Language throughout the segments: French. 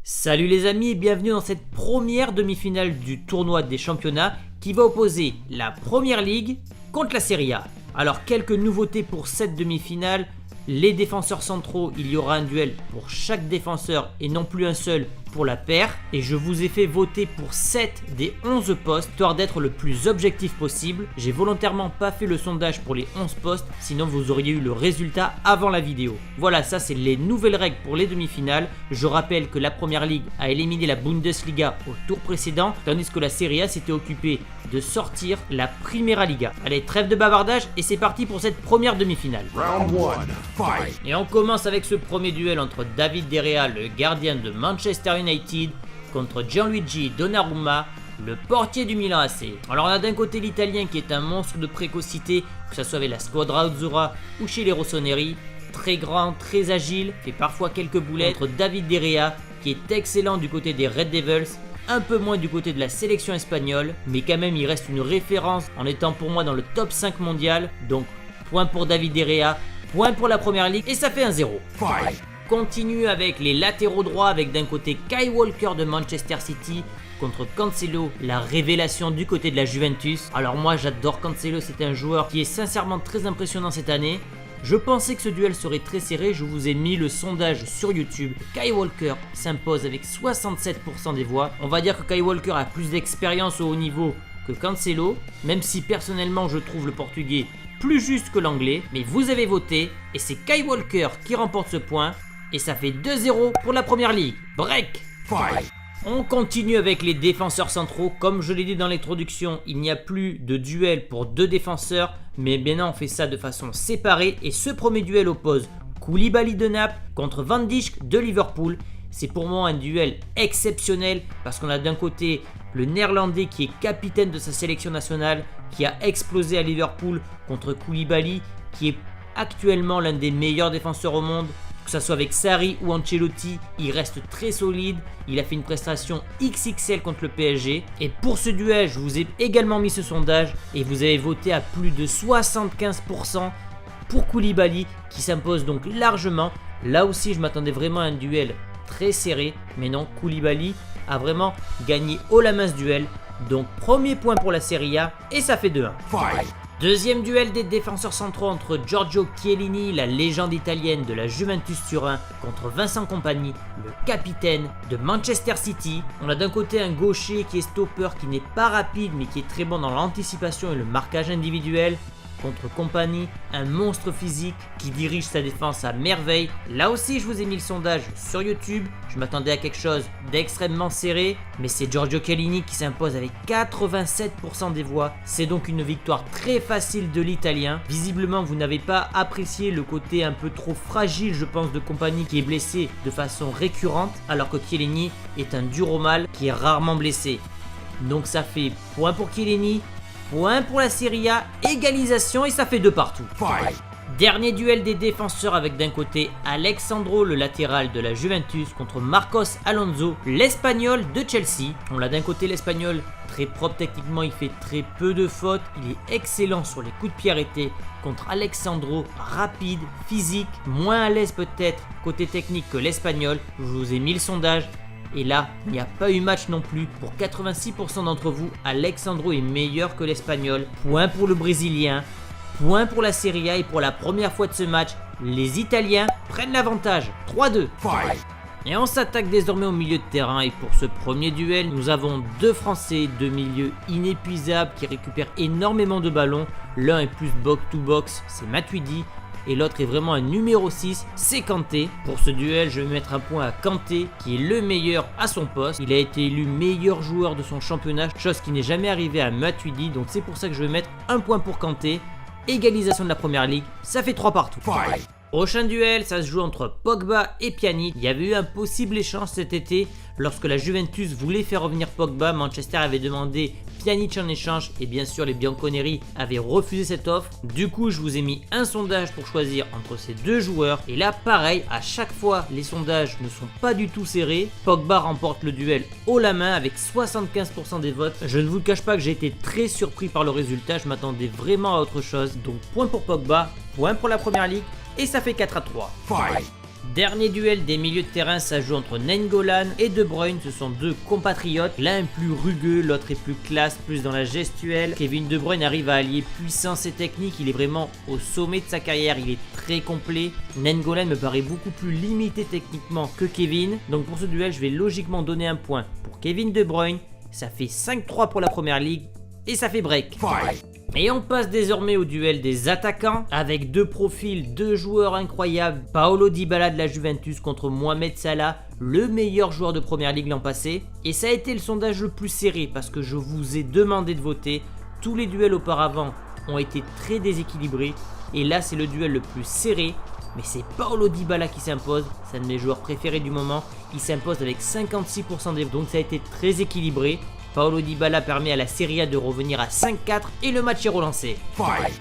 Salut les amis et bienvenue dans cette première demi-finale du tournoi des championnats qui va opposer la Première Ligue contre la Serie A. Alors quelques nouveautés pour cette demi-finale. Les défenseurs centraux, il y aura un duel pour chaque défenseur et non plus un seul pour la paire. Et je vous ai fait voter pour 7 des 11 postes, histoire d'être le plus objectif possible. J'ai volontairement pas fait le sondage pour les 11 postes, sinon vous auriez eu le résultat avant la vidéo. Voilà, ça c'est les nouvelles règles pour les demi-finales. Je rappelle que la Première Ligue a éliminé la Bundesliga au tour précédent, tandis que la Serie A s'était occupée de sortir la Primera Liga. Allez, trêve de bavardage et c'est parti pour cette première demi-finale. Round 1, fight! Et on commence avec ce premier duel entre David De Gea, le gardien de Manchester United, contre Gianluigi Donnarumma, le portier du Milan AC. Alors on a d'un côté l'Italien qui est un monstre de précocité, que ce soit avec la Squadra Azzurra ou chez les Rossoneri. Très grand, très agile, fait parfois quelques boulettes. Contre David De Gea qui est excellent du côté des Red Devils, un peu moins du côté de la sélection espagnole, mais quand même il reste une référence en étant pour moi dans le top 5 mondial. Donc point pour David De Gea, point pour la Première Ligue et ça fait un 0. Fight! Continue avec les latéraux droits avec d'un côté Kyle Walker de Manchester City contre Cancelo, la révélation du côté de la Juventus. Alors moi j'adore Cancelo, c'est un joueur qui est sincèrement très impressionnant cette année. Je pensais que ce duel serait très serré, je vous ai mis le sondage sur YouTube. Kyle Walker s'impose avec 67% des voix. On va dire que Kyle Walker a plus d'expérience au haut niveau que Cancelo, même si personnellement je trouve le portugais plus juste que l'anglais. Mais vous avez voté et c'est Kyle Walker qui remporte ce point. Et ça fait 2-0 pour la Première Ligue. Break! Fight! On continue avec les défenseurs centraux. Comme je l'ai dit dans l'introduction, il n'y a plus de duel pour deux défenseurs. Mais maintenant on fait ça de façon séparée. Et ce premier duel oppose Koulibaly de Naples contre Van Dijk de Liverpool. C'est pour moi un duel exceptionnel parce qu'on a d'un côté le néerlandais qui est capitaine de sa sélection nationale, qui a explosé à Liverpool, contre Koulibaly qui est actuellement l'un des meilleurs défenseurs au monde. Que ce soit avec Sarri ou Ancelotti, il reste très solide. Il a fait une prestation XXL contre le PSG. Et pour ce duel, je vous ai également mis ce sondage et vous avez voté à plus de 75% pour Koulibaly qui s'impose donc largement. Là aussi, je m'attendais vraiment à un duel très serré, mais non, Koulibaly a vraiment gagné haut la main ce duel. Donc premier point pour la Serie A et ça fait 2-1. Fight! Deuxième duel des défenseurs centraux entre Giorgio Chiellini, la légende italienne de la Juventus Turin, contre Vincent Kompany, le capitaine de Manchester City. On a d'un côté un gaucher qui est stopper, qui n'est pas rapide mais qui est très bon dans l'anticipation et le marquage individuel. Contre Kompany, un monstre physique qui dirige sa défense à merveille. Là aussi, je vous ai mis le sondage sur YouTube. Je m'attendais à quelque chose d'extrêmement serré, mais c'est Giorgio Chiellini qui s'impose avec 87% des voix. C'est donc une victoire très facile de l'Italien. Visiblement, vous n'avez pas apprécié le côté un peu trop fragile, je pense, de Kompany qui est blessé de façon récurrente, alors que Chiellini est un dur au mal qui est rarement blessé. Donc ça fait point pour Chiellini. Point pour la Serie A, égalisation et ça fait 2 partout. Fight! Dernier duel des défenseurs avec d'un côté Alexandro, le latéral de la Juventus, contre Marcos Alonso, l'Espagnol de Chelsea. On l'a d'un côté l'Espagnol, très propre techniquement, il fait très peu de fautes, il est excellent sur les coups de pied arrêtés. Contre Alexandro, rapide, physique, moins à l'aise peut-être côté technique que l'Espagnol. Je vous ai mis le sondage. Et là, il n'y a pas eu match non plus. Pour 86% d'entre vous, Alexandro est meilleur que l'Espagnol. Point pour le Brésilien, point pour la Serie A et pour la première fois de ce match, les Italiens prennent l'avantage. 3-2. Fight! Et on s'attaque désormais au milieu de terrain et pour ce premier duel, nous avons deux Français, deux milieux inépuisables qui récupèrent énormément de ballons. L'un est plus box-to-box, c'est Matuidi. Et l'autre est vraiment un numéro 6, c'est Kanté. Pour ce duel, je vais mettre un point à Kanté, qui est le meilleur à son poste. Il a été élu meilleur joueur de son championnat, chose qui n'est jamais arrivée à Matuidi. Donc c'est pour ça que je vais mettre un point pour Kanté. Égalisation de la Première Ligue, ça fait 3 partout. Fight! Prochain duel, ça se joue entre Pogba et Pjanic. Il y avait eu un possible échange cet été. Lorsque la Juventus voulait faire revenir Pogba, Manchester avait demandé Pjanic en échange et bien sûr les Bianconeri avaient refusé cette offre. Du coup, je vous ai mis un sondage pour choisir entre ces deux joueurs. Et là, pareil, à chaque fois, les sondages ne sont pas du tout serrés. Pogba remporte le duel haut la main avec 75% des votes. Je ne vous le cache pas que j'ai été très surpris par le résultat. Je m'attendais vraiment à autre chose. Donc, point pour Pogba, point pour la Première Ligue. Et ça fait 4-3. Fight! Dernier duel des milieux de terrain, ça joue entre Nainggolan et De Bruyne, ce sont deux compatriotes, l'un est plus rugueux, l'autre est plus classe, plus dans la gestuelle. Kevin De Bruyne arrive à allier puissance et technique, il est vraiment au sommet de sa carrière, il est très complet. Nainggolan me paraît beaucoup plus limité techniquement que Kevin, donc pour ce duel je vais logiquement donner un point pour Kevin De Bruyne, ça fait 5-3 pour la première ligue et ça fait break. Fight! Et on passe désormais au duel des attaquants avec deux profils, deux joueurs incroyables. Paulo Dybala de la Juventus contre Mohamed Salah, le meilleur joueur de première ligue l'an passé. Et ça a été le sondage le plus serré parce que je vous ai demandé de voter. Tous les duels auparavant ont été très déséquilibrés et là c'est le duel le plus serré. Mais c'est Paulo Dybala qui s'impose, c'est un de mes joueurs préférés du moment. Il s'impose avec 56% des votes, donc ça a été très équilibré. Paulo Dybala permet à la Serie A de revenir à 5-4 et le match est relancé. Fight!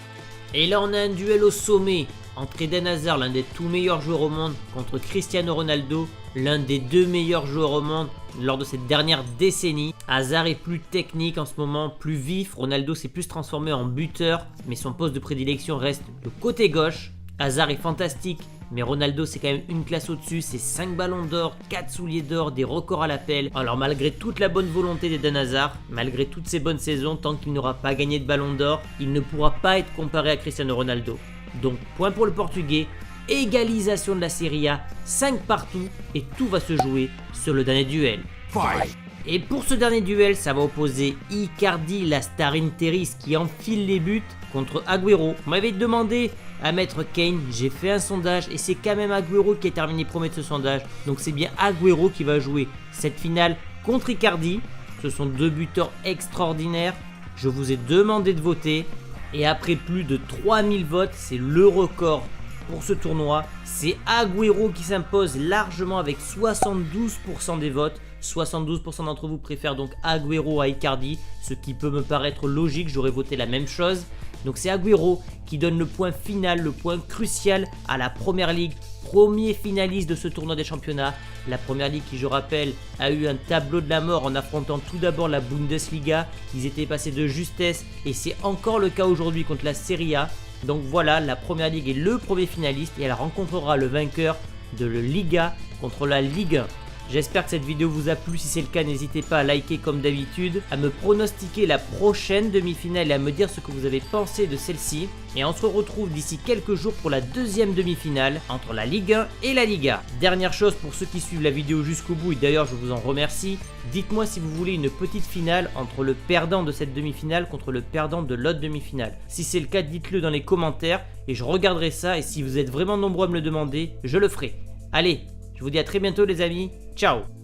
Et là on a un duel au sommet entre Eden Hazard, l'un des tout meilleurs joueurs au monde, contre Cristiano Ronaldo, l'un des deux meilleurs joueurs au monde lors de cette dernière décennie. Hazard est plus technique en ce moment, plus vif, Ronaldo s'est plus transformé en buteur, mais son poste de prédilection reste le côté gauche. Hazard est fantastique, mais Ronaldo c'est quand même une classe au-dessus, c'est 5 ballons d'or, 4 souliers d'or, des records à l'appel. Alors malgré toute la bonne volonté d'Eden Hazard, malgré toutes ses bonnes saisons, tant qu'il n'aura pas gagné de ballon d'or, il ne pourra pas être comparé à Cristiano Ronaldo. Donc point pour le Portugais, égalisation de la Serie A, 5 partout et tout va se jouer sur le dernier duel. Fight! Et pour ce dernier duel, ça va opposer Icardi, la star interis qui enfile les buts, contre Agüero. On m'avait demandé à mettre Kane, j'ai fait un sondage et c'est quand même Agüero qui a terminé premier de ce sondage. Donc c'est bien Agüero qui va jouer cette finale contre Icardi. Ce sont deux buteurs extraordinaires. Je vous ai demandé de voter. Et après plus de 3000 votes, c'est le record pour ce tournoi. C'est Agüero qui s'impose largement avec 72% des votes. 72% d'entre vous préfèrent donc Agüero à Icardi, ce qui peut me paraître logique, j'aurais voté la même chose. Donc c'est Agüero qui donne le point final, le point crucial à la Première Ligue, premier finaliste de ce tournoi des championnats. La Première Ligue qui, je rappelle, a eu un tableau de la mort en affrontant tout d'abord la Bundesliga. Ils étaient passés de justesse et c'est encore le cas aujourd'hui contre la Serie A. Donc voilà, la Première Ligue est le premier finaliste et elle rencontrera le vainqueur de la Liga contre la Ligue 1. J'espère que cette vidéo vous a plu, si c'est le cas n'hésitez pas à liker comme d'habitude, à me pronostiquer la prochaine demi-finale et à me dire ce que vous avez pensé de celle-ci. Et on se retrouve d'ici quelques jours pour la deuxième demi-finale entre la Ligue 1 et la Liga. Dernière chose pour ceux qui suivent la vidéo jusqu'au bout et d'ailleurs je vous en remercie, dites-moi si vous voulez une petite finale entre le perdant de cette demi-finale contre le perdant de l'autre demi-finale. Si c'est le cas dites-le dans les commentaires et je regarderai ça et si vous êtes vraiment nombreux à me le demander, je le ferai. Allez, je vous dis à très bientôt les amis, ciao!